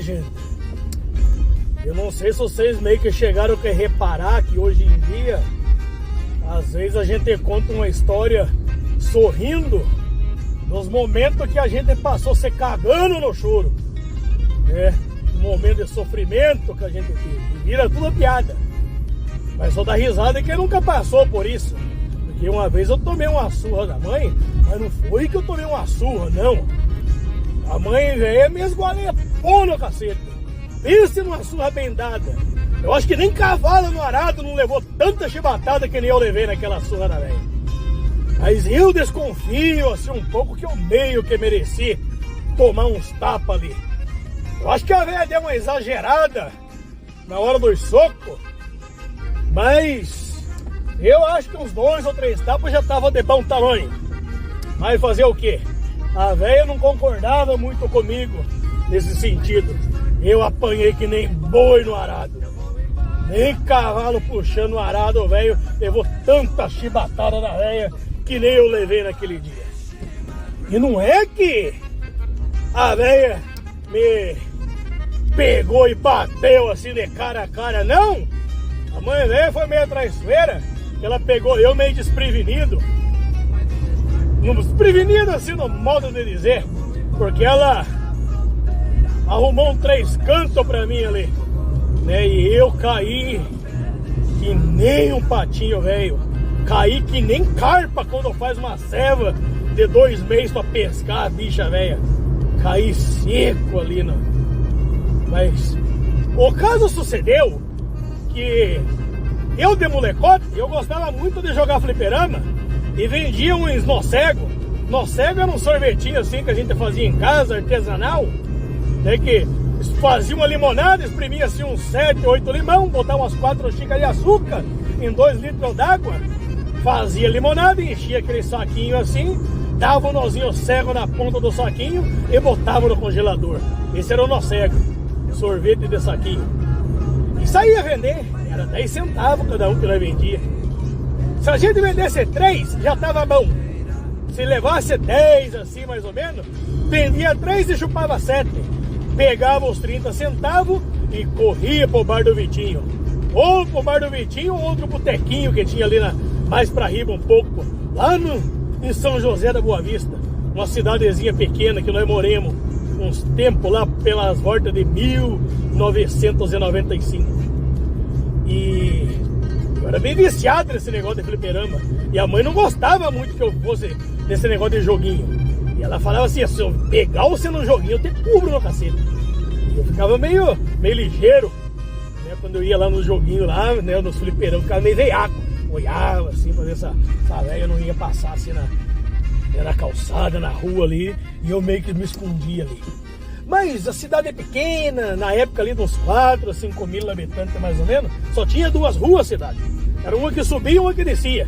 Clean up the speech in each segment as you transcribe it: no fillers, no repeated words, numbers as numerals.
gente? Eu não sei se vocês meio que chegaram a reparar que hoje em dia, às vezes a gente conta uma história sorrindo dos momentos que a gente passou se cagando no choro, né? Um momento de sofrimento que a gente teve. E vira tudo piada. Mas só dá risada que nunca passou por isso. Porque uma vez eu tomei uma surra da mãe, mas não foi que eu tomei uma surra, não. A mãe veio me esgualepou no cacete. Pense numa surra bem dada. Eu acho que nem cavalo no arado não levou tanta chibatada que nem eu levei naquela surra da velha. Mas eu desconfio assim um pouco que eu meio que mereci tomar uns tapas ali. Eu acho que a velha deu uma exagerada na hora dos socos, mas eu acho que uns 2 ou 3 tapas já estavam de bom tamanho. Mas fazer o quê? A velha não concordava muito comigo nesse sentido. Eu apanhei que nem boi no arado. Nem cavalo puxando o arado, o velho levou tanta chibatada da velha que nem eu levei naquele dia. E não é que a velha me pegou e bateu assim de cara a cara, não. A mãe velha foi meio traiçoeira, ela pegou eu meio desprevenido. Desprevenido assim no modo de dizer, porque ela arrumou um 3 cantos pra mim ali, né? E eu caí que nem um patinho velho. Caí que nem carpa quando faz uma ceva de 2 meses pra pescar a bicha velha. Caí seco ali, não. Mas o caso sucedeu que eu de molecote, eu gostava muito de jogar fliperama e vendia uns nó cego. Nó cego era um sorvetinho assim que a gente fazia em casa, artesanal, né, que fazia uma limonada, exprimia assim uns 7, 8 limão, botava umas 4 xícaras de açúcar em 2 litros d'água, fazia limonada, enchia aquele saquinho assim, dava um nozinho cego na ponta do saquinho e botava no congelador. Esse era o nó cego, sorvete de saquinho. E saía a vender, era 10 centavos cada um que nós vendia. Se a gente vendesse 3, já tava bom. Se levasse 10 assim mais ou menos, vendia 3 e chupava 7. Pegava os 30 centavos e corria pro bar do Vitinho. Ou pro bar do Vitinho ou outro botequinho que tinha ali mais pra riba um pouco. Lá em São José da Boa Vista. Uma cidadezinha pequena que nós moremos uns tempos lá pelas voltas de 1995. E eu era bem viciado nesse negócio de fliperama. E a mãe não gostava muito que eu fosse nesse negócio de joguinho. E ela falava assim, se eu pegar você no joguinho, eu te cubro no cacete. E eu ficava meio ligeiro, né? Quando eu ia lá no joguinho lá, né, nos fliperamas, eu ficava meio veiaco. Olhava assim, pra ver se essa velha não ia passar assim na calçada, na rua ali. E eu meio que me escondia ali. Mas a cidade é pequena, na época ali de uns 4 a 5 mil habitantes mais ou menos, só tinha 2 ruas a cidade. Era uma que subia e uma que descia.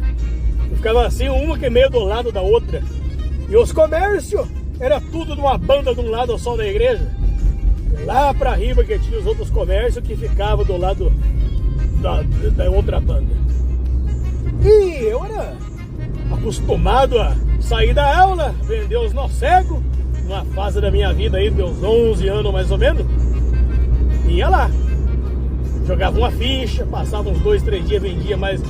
E ficava assim, uma que meio do lado da outra. E os comércios, era tudo de uma banda de um lado só da igreja. Lá pra riba que tinha os outros comércios que ficavam do lado da outra banda. E eu era acostumado a sair da aula, vender os nó cegos, numa fase da minha vida aí, meus 11 anos mais ou menos. Ia lá, jogava uma ficha, passava uns 2, 3 dias, vendia, mas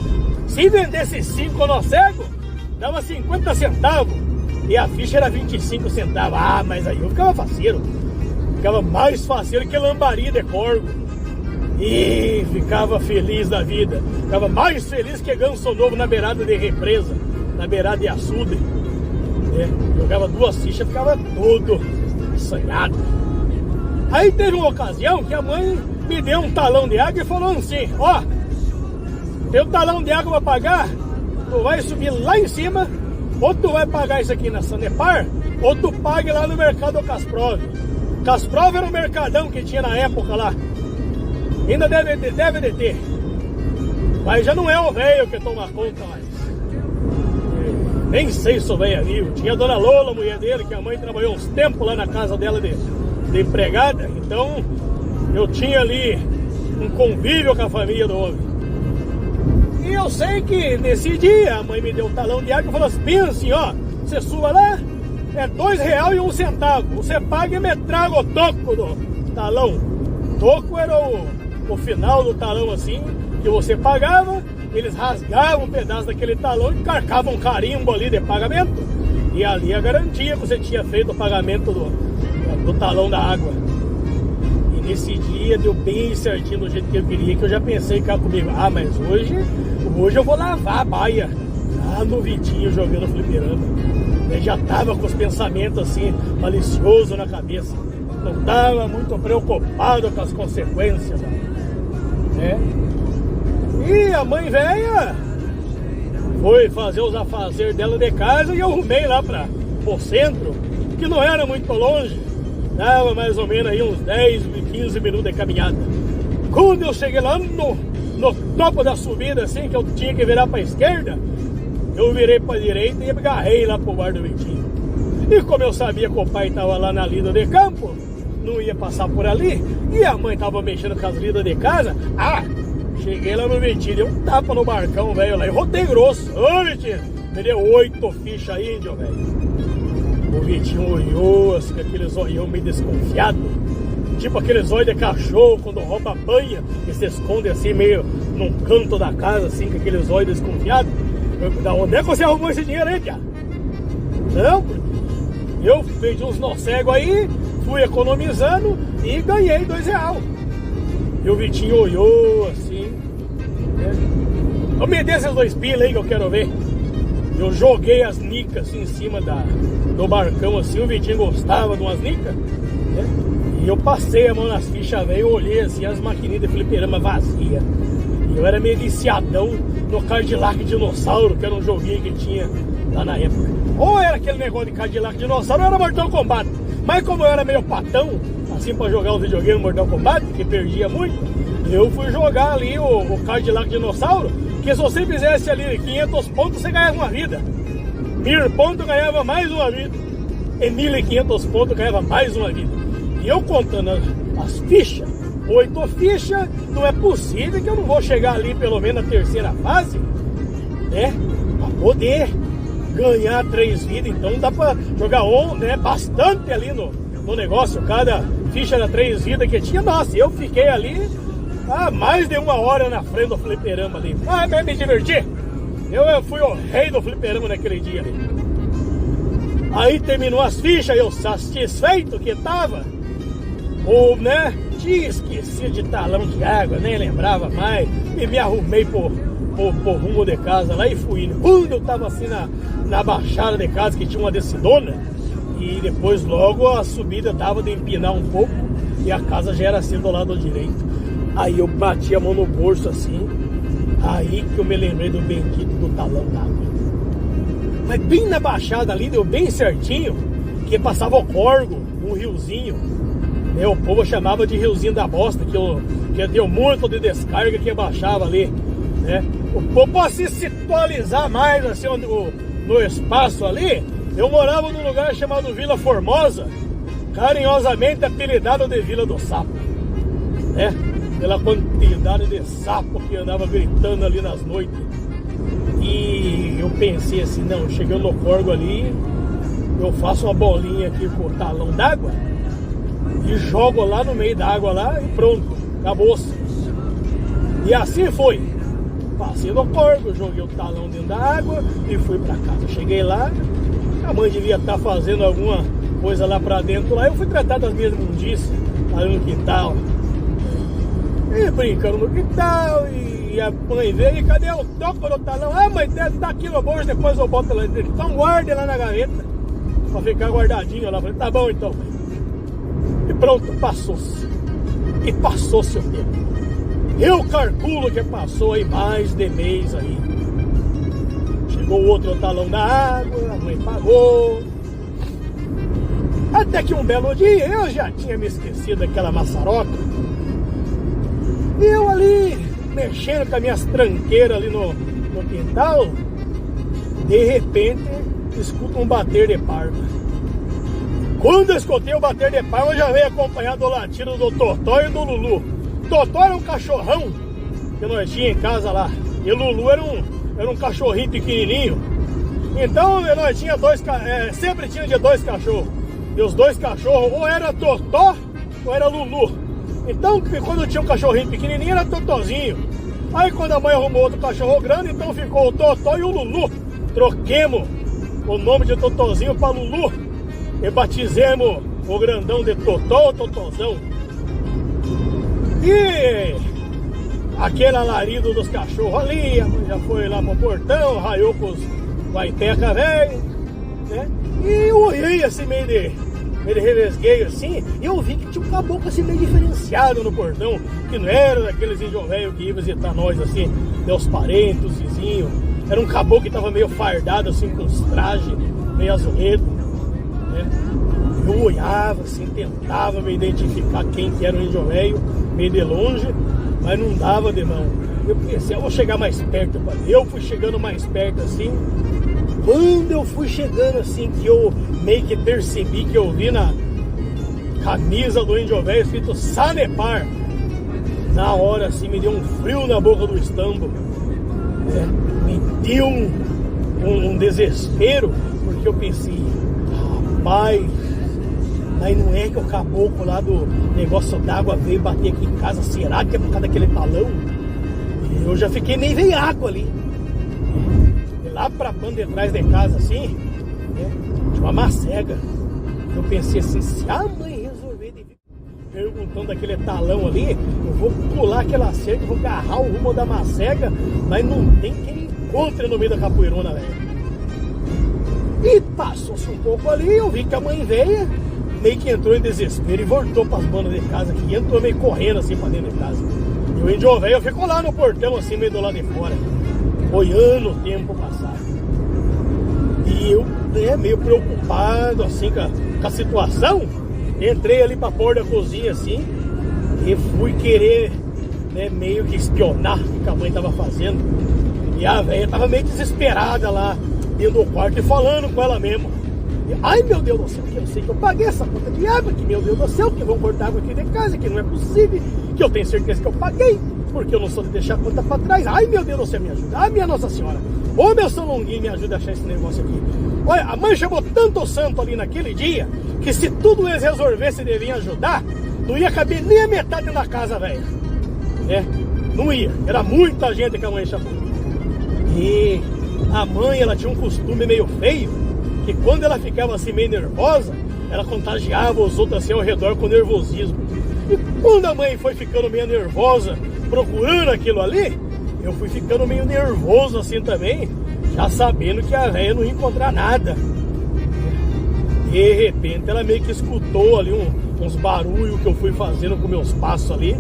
se vendesse 5 nó cegos, dava 50 centavos. E a ficha era 25 centavos. Ah, mas aí eu ficava faceiro. Ficava mais faceiro que lambari de corvo. E ficava feliz da vida. Ficava mais feliz que ganso novo na beirada de represa, na beirada de açude. Jogava 2 fichas, ficava todo assanhado. Aí teve uma ocasião que a mãe me deu um talão de água e falou assim, ó, tem um talão de água pra pagar, tu vai subir lá em cima, ou tu vai pagar isso aqui na Sanepar, ou tu paga lá no mercado Kasprov. Kasprov era o mercadão que tinha na época lá. Ainda deve de ter. Mas já não é o velho que toma conta mais. Nem sei se o velho é vivo. Tinha a dona Lola, a mulher dele, que a mãe trabalhou uns tempos lá na casa dela de empregada. Então eu tinha ali um convívio com a família do homem. E eu sei que nesse dia a mãe me deu um talão de água e falou assim, pense, ó, você suba lá, é R$2,01. Você paga e me traga o toco talão. Toco era o final do talão assim, que você pagava, eles rasgavam um pedaço daquele talão e carcavam um carimbo ali de pagamento. E ali a garantia que você tinha feito o pagamento do talão da água. E nesse dia deu bem certinho do jeito que eu queria, que eu já pensei cá comigo, mas hoje eu vou lavar a baia lá no Vitinho jogando fliperama. Eu já tava com os pensamentos assim, maliciosos na cabeça. Não tava muito preocupado com as consequências, né? E a mãe velha foi fazer os afazeres dela de casa e eu arrumei lá para o centro, que não era muito longe, dava mais ou menos aí uns 10, 15 minutos de caminhada. Quando eu cheguei lá no topo da subida, assim, que eu tinha que virar para a esquerda, eu virei para a direita e agarrei lá pro bar do Vitinho. E como eu sabia que o pai estava lá na lida de campo, não ia passar por ali, e a mãe estava mexendo com as lidas de casa, cheguei lá no Vitinho, dei um tapa no barcão, velho, lá e rotei grosso. Ô, Vitinho, me deu 8 fichas aí, índio, velho. O Vitinho olhou, assim, com aqueles olhão meio desconfiado. Tipo aqueles olhos de cachorro, quando rouba banha, e se esconde assim, meio num canto da casa, assim, com aqueles olhos desconfiados. Da onde é que você arrumou esse dinheiro aí, Tiago? Não, porque eu fiz uns nó cegos aí, fui economizando e ganhei R$2. E o Vitinho olhou assim, né? Eu me dei esses 2 pila aí que eu quero ver. Eu joguei as nicas assim em cima do barcão assim, o Vitinho gostava de umas nicas, né? E eu passei a mão nas fichas, velho, eu olhei assim as maquininhas de fliperama vazias. E eu era meio viciadão no Cadillac Dinossauro, que era um joguinho que tinha lá na época. Ou era aquele negócio de Cadillac Dinossauro, ou era Mortal Kombat. Mas como eu era meio patão, assim, pra jogar o videogame Mortal Kombat, que perdia muito, eu fui jogar ali o Cadillac Dinossauro, que se você fizesse ali 500 pontos, você ganhava uma vida. 1000 pontos ganhava mais uma vida. E 1500 pontos ganhava mais uma vida. E eu contando as fichas, 8 fichas, não é possível que eu não vou chegar ali pelo menos na terceira fase, né? Pra poder ganhar 3 vidas. Então dá pra jogar né, bastante ali no negócio. Cada ficha era 3 vidas que tinha. Nossa, eu fiquei ali mais de 1 hora na frente do fliperama ali. Me diverti. Eu fui o rei do fliperama naquele dia ali. Aí terminou as fichas, eu satisfeito que tava. Ou, né? Tinha esquecido de talão de água, nem lembrava mais. E me arrumei pro rumo de casa lá e fui. Quando eu tava assim na baixada de casa, que tinha uma descidona, e depois logo a subida dava de empinar um pouco, e a casa já era assim do lado direito. Aí eu bati a mão no bolso assim, aí que eu me lembrei do bendito do talão d'água. Mas bem na baixada ali, deu bem certinho, que passava o Corgo, um riozinho. O povo chamava de riozinho da bosta, que deu muito de descarga que baixava ali, né? O povo, para se situalizar mais assim, no espaço ali, eu morava num lugar chamado Vila Formosa, carinhosamente apelidado de Vila do Sapo, né? Pela quantidade de sapo que andava gritando ali nas noites. E eu pensei assim, não, chegando no Corgo ali, eu faço uma bolinha aqui com o talão d'água e jogo lá no meio da água lá e pronto, acabou-se. E assim foi. Passei no Corgo, joguei o talão dentro da água e fui pra casa. Cheguei lá, a mãe devia estar fazendo alguma coisa lá pra dentro lá. Eu fui tratar das minhas imundícias ali no quintal. E brincando no quintal, e a mãe veio, e cadê o toco do talão? Mãe, tá aqui no bolso, depois eu boto lá dentro. Então guarde lá na gaveta, pra ficar guardadinho lá. Falei, tá bom então, mãe. E pronto, passou-se. E passou-se o tempo. Eu calculo que passou aí mais de mês aí. Chegou o outro talão da água, a mãe pagou. Até que um belo dia eu já tinha me esquecido daquela maçaroca. E eu ali, mexendo com as minhas tranqueiras ali no quintal, de repente, escuto um bater de palma. Quando eu escutei o bater de palma, eu já veio acompanhado do latido do Totó e do Lulu. Totó era um cachorrão que nós tínhamos em casa lá. E o Lulu era um cachorrinho pequenininho. Então nós tínhamos sempre tinha de 2 cachorros. E os 2 cachorros ou era Totó não era Lulu. Então, quando tinha um cachorrinho pequenininho, era Totozinho. Aí, quando a mãe arrumou outro cachorro grande, então ficou o Totó e o Lulu. Troquemos o nome de Totozinho para Lulu e batizemos o grandão de Totó, Totozão. E aquele alarido dos cachorros ali, a mãe já foi lá pro portão, raiou com os guaipeca velho, né? E eu olhei assim meio de revesgueio assim, e eu vi que tinha um caboclo assim meio diferenciado no portão, que não era daqueles índios velhos que ia visitar nós assim, meus parentes, os vizinhos. Era um caboclo que tava meio fardado assim, com os trajes meio azuledo, né? Eu olhava assim, tentava me identificar quem que era o índio velho, meio de longe, mas não dava de mão. Eu pensei, eu vou chegar mais perto, eu fui chegando mais perto assim. Quando eu fui chegando assim, que eu meio que percebi que eu vi na camisa do índio velho escrito Sanepar, na hora assim me deu um frio na boca do estômago, né? Me deu um desespero, porque eu pensei, rapaz, aí não é que o caboclo lá do negócio d'água veio bater aqui em casa, será que é por causa daquele talão? E eu já fiquei meio veiaco ali. Lá pra banda de trás de casa assim, né, tinha uma macega. Eu pensei assim, se a mãe resolver de perguntando daquele talão ali, eu vou pular aquela cerca, vou agarrar o rumo da macega, mas não tem quem encontre no meio da capoeirona, velho. E passou-se um pouco ali, eu vi que a mãe veio, meio que entrou em desespero e voltou pras bandas de casa aqui, entrou meio correndo assim pra dentro de casa. E o índio velho ficou lá no portão assim, meio do lado de fora, olhando o tempo passar. E eu, né, meio preocupado assim com a situação, entrei ali pra porta da cozinha assim e fui querer, né, meio que espionar o que a mãe tava fazendo. E a velha tava meio desesperada lá dentro do quarto e falando com ela mesmo. E, ai meu Deus do céu, que eu sei que eu paguei essa conta de água, que meu Deus do céu, que vão cortar água aqui de casa, que não é possível, que eu tenho certeza que eu paguei, porque eu não sou de deixar a conta pra trás. Ai meu Deus do céu, me ajuda. Ai minha Nossa Senhora. Ô meu São Longuinho, me ajuda a achar esse negócio aqui. Olha, a mãe chamou tanto santo ali naquele dia, que se tudo eles resolvessem de vir ajudar, não ia caber nem a metade da casa, velho. É, não ia. Era muita gente que a mãe chamou. E a mãe, ela tinha um costume meio feio, que quando ela ficava assim meio nervosa, ela contagiava os outros assim ao redor com nervosismo. E quando a mãe foi ficando meio nervosa, procurando aquilo ali, eu fui ficando meio nervoso assim também, já sabendo que a velha não ia encontrar nada. De repente ela meio que escutou ali uns barulhos que eu fui fazendo com meus passos ali.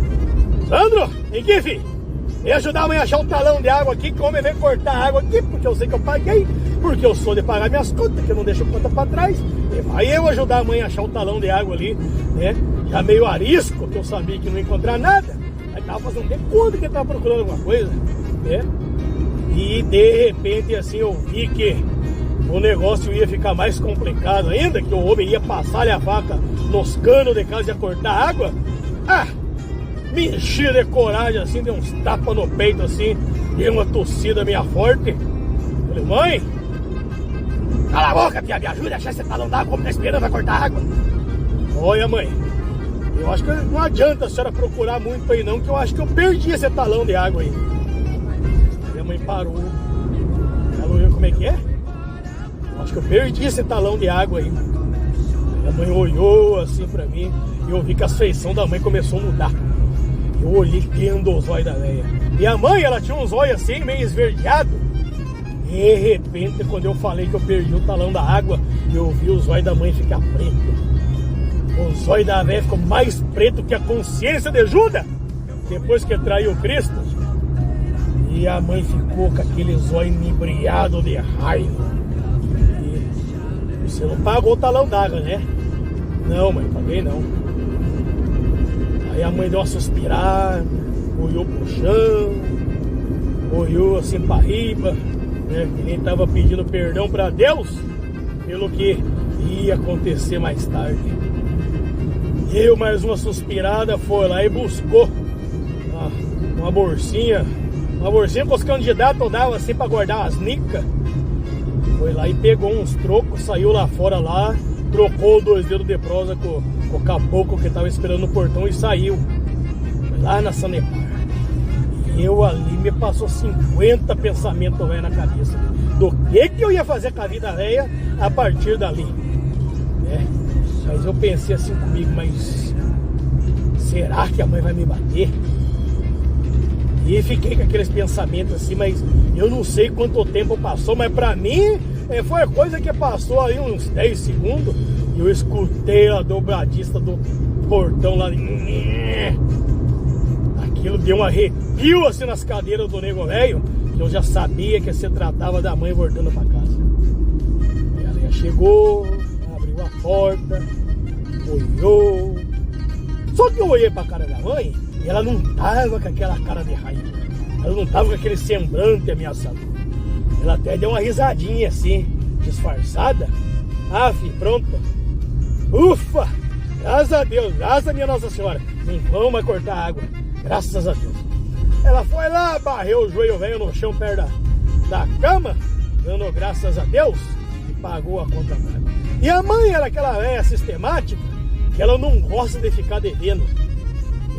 Sandro, vem aqui, filho. Vem ajudar a mãe a achar um talão de água aqui, que o homem vem cortar a água aqui, porque eu sei que eu paguei, porque eu sou de pagar minhas contas, que eu não deixo conta pra trás. E vai eu ajudar a mãe a achar o talão de água ali, né? Já meio arisco, que eu sabia que não ia encontrar nada. Aí tava fazendo de conta que ele tava procurando alguma coisa, né? E de repente assim eu vi que o negócio ia ficar mais complicado ainda, que o homem ia passar a faca nos canos de casa e ia cortar água. Ah! Me enchi de coragem assim, dei uns tapas no peito assim, dei uma tossida meio forte. Falei, mãe, cala a boca, tia, me ajuda a achar esse talão d'água, como tá esperando, vai cortar água. Olha, mãe, eu acho que não adianta a senhora procurar muito aí não, que eu acho que eu perdi esse talão de água aí. E a mãe parou. Ela olhou, como é que é? Eu acho que eu perdi esse talão de água aí. E a mãe olhou assim pra mim e eu vi que a feição da mãe começou a mudar. Eu olhei dentro dos olhos da velha. E a mãe, ela tinha uns olhos assim, meio esverdeado. De repente, quando eu falei que eu perdi o talão da água, eu vi os olhos da mãe ficar preto. Os olhos da velha ficou mais preto que a consciência de Judas, depois que traiu Cristo. E a mãe ficou com aqueles olhos inebriados de raiva. E você não pagou o talão d'água, né? Não, mãe, paguei não. Aí a mãe deu uma suspirada, olhou pro chão, olhou assim pra riba, né? Que nem tava pedindo perdão pra Deus pelo que ia acontecer mais tarde. Eu, mais uma suspirada, foi lá e buscou uma bolsinha que os candidatos davam assim pra guardar as nicas. Foi lá e pegou uns trocos, saiu lá fora lá, trocou 2 dedos de prosa com O caboclo que tava esperando no portão e saiu. Foi lá na Sanepar. E eu ali me passou 50 pensamentos velho na cabeça. Do que eu ia fazer com a vida velha a partir dali. Mas eu pensei assim comigo, mas será que a mãe vai me bater? E fiquei com aqueles pensamentos assim, mas eu não sei quanto tempo passou, mas pra mim foi coisa que passou aí uns 10 segundos e eu escutei a dobradista do portão lá. Aquilo deu um arrepio assim nas cadeiras do nego velho, que eu já sabia que se tratava da mãe voltando pra casa. E ela já chegou, abriu a porta, olhou. Só que eu olhei pra cara da mãe e ela não tava com aquela cara de raiva. Ela não tava com aquele semblante ameaçador. Ela até deu uma risadinha assim, disfarçada. Ah, filho, pronto. Ufa! Graças a Deus, graças a minha Nossa Senhora. Não vão mais cortar água. Graças a Deus. Ela foi lá, barreu o joelho velho no chão perto da cama, dando graças a Deus, e pagou a conta d'água. E a mãe era aquela velha sistemática, que ela não gosta de ficar devendo.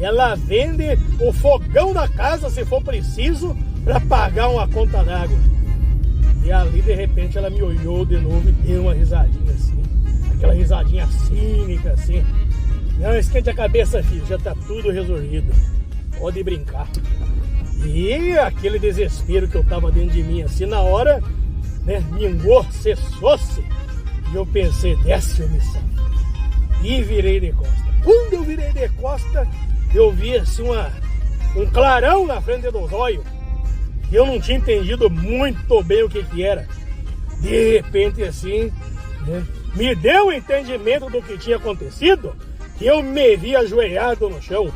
Ela vende o fogão da casa, se for preciso, para pagar uma conta d'água. E ali, de repente, ela me olhou de novo e deu uma risadinha assim. Aquela risadinha cínica assim. Não esquente a cabeça, filho, já tá tudo resolvido. Pode brincar. E aquele desespero que eu tava dentro de mim assim, na hora, né, mingou, cessou-se. E eu pensei, desce eu me salvo. E virei de costa. Quando eu virei de costa, eu vi assim um clarão na frente dos olhos. E eu não tinha entendido muito bem o que era. De repente assim, né, me deu o entendimento do que tinha acontecido, que eu me vi ajoelhado no chão.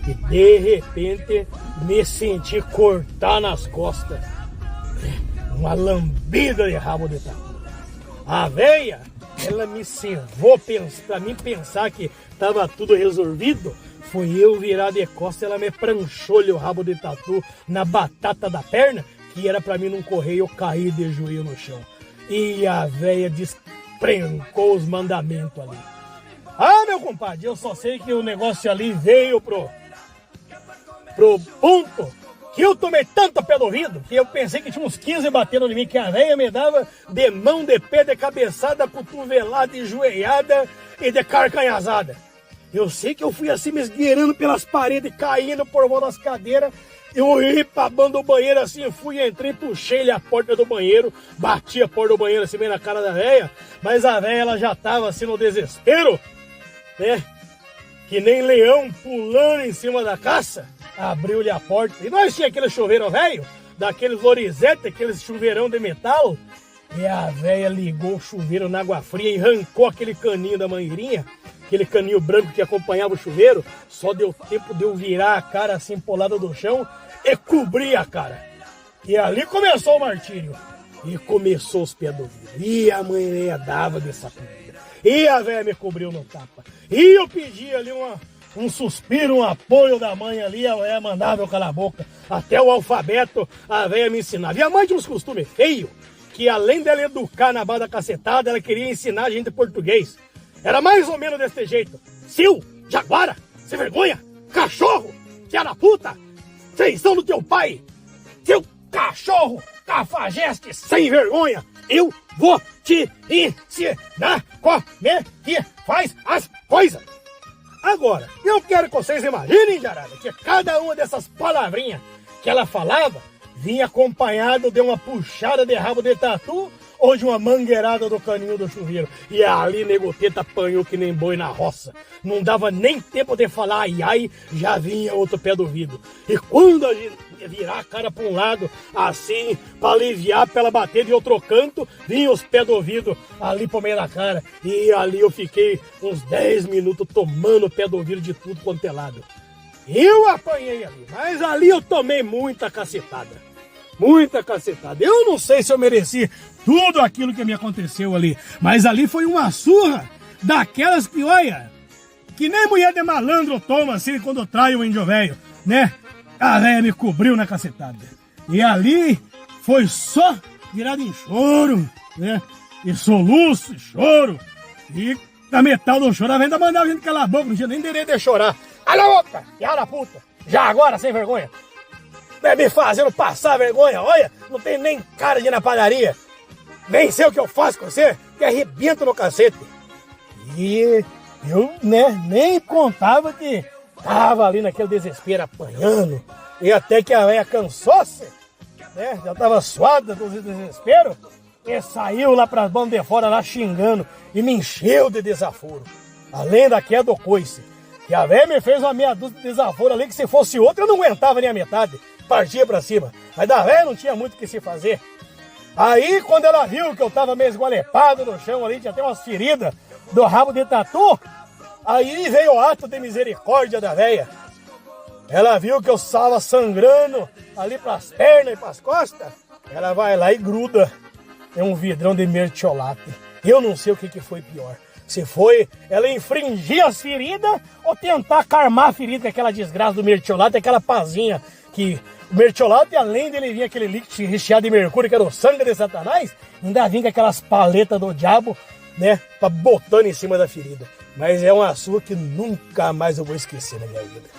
E de repente me senti cortar nas costas. Uma lambida de rabo de tatu. A véia, ela me servou pra mim pensar que tava tudo resolvido. Foi eu virar de costas, ela me pranchou-lhe o rabo de tatu na batata da perna, que era pra mim não correr e eu caí de joelho no chão. E a véia desprencou os mandamentos ali. Ah, meu compadre, eu só sei que o negócio ali veio pro ponto que eu tomei tanto pé do ouvido que eu pensei que tinha uns 15 batendo em mim, que a véia me dava de mão, de pé, de cabeçada, cotovelada, de joelhada e de carcanhazada. Eu sei que eu fui assim me esgueirando pelas paredes, caindo por volta das cadeiras. Eu olhei pra banda do banheiro assim, fui, entrei, puxei-lhe a porta do banheiro, bati a porta do banheiro assim, bem na cara da véia, mas a véia ela já tava assim no desespero, né? Que nem leão pulando em cima da caça, abriu-lhe a porta. E nós tinha aquele chuveiro velho, daqueles Lorizete, aqueles chuveirão de metal, e a véia ligou o chuveiro na água fria e arrancou aquele caninho da mangueirinha, aquele caninho branco que acompanhava o chuveiro. Só deu tempo de eu virar a cara assim polada do chão e cobrir a cara. E ali começou o martírio. E começou os pés do vidro. E a mãe dava dessa comida. E a velha me cobriu no tapa. E eu pedi ali um suspiro, um apoio da mãe ali. A velha mandava eu calar a boca. Até o alfabeto a velha me ensinava. E a mãe tinha uns costumes feios, que além dela educar na base da cacetada, ela queria ensinar a gente português. Era mais ou menos desse jeito. Sil, jaguara, sem vergonha, cachorro, filha da puta, feição do teu pai, seu cachorro, cafajeste, sem vergonha, eu vou te ensinar como é que faz as coisas. Agora, eu quero que vocês imaginem, jarada, que cada uma dessas palavrinhas que ela falava vinha acompanhado de uma puxada de rabo de tatu ou de uma mangueirada do caninho do chuveiro. E ali Negoteta apanhou que nem boi na roça. Não dava nem tempo de falar ai ai, já vinha outro pé do vidro. E quando a gente virar a cara para um lado, assim, para aliviar, para ela bater de outro canto, vinha os pés do vidro ali pro meio da cara. E ali eu fiquei uns 10 minutos tomando o pé do vidro de tudo quanto é lado. Eu apanhei ali, mas ali eu tomei muita cacetada. Muita cacetada. Eu não sei se eu mereci tudo aquilo que me aconteceu ali, mas ali foi uma surra daquelas que, olha, que nem mulher de malandro toma assim quando trai o índio velho, né? A velha me cobriu na cacetada. E ali foi só virado em choro, né? E soluço, e choro. E da metade do choro, ainda mandava a gente calar a boca, não tinha nem direito de chorar. Cala a boca, filha da puta. Já agora, sem vergonha. Me fazendo passar vergonha, olha, não tem nem cara de ir na padaria. Nem sei o que eu faço com você, que arrebento no cacete. E eu, nem contava que tava ali naquele desespero apanhando. E até que a velha cansou-se, já tava suada do desespero. E saiu lá pras bandas de fora lá xingando e me encheu de desaforo. Além da queda do coice. Que a velha me fez uma meia dúzia de desaforo ali que se fosse outra eu não aguentava nem a metade. Partia pra cima. Mas da velha não tinha muito o que se fazer. Aí quando ela viu que eu tava meio esgualepado no chão ali, tinha até umas feridas do rabo de tatu. Aí veio o ato de misericórdia da velha. Ela viu que eu estava sangrando ali pras pernas e pras costas. Ela vai lá e gruda. É um vidrão de mertiolate. Eu não sei o que foi pior. Se foi ela infringir as feridas ou tentar carmar a ferida com aquela desgraça do mertiolate, aquela pazinha que o mertiolate, além dele vir aquele líquido recheado de mercúrio, que era o sangue de Satanás, ainda vinha com aquelas paletas do diabo, pra botando em cima da ferida. Mas é uma sua que nunca mais eu vou esquecer na minha vida.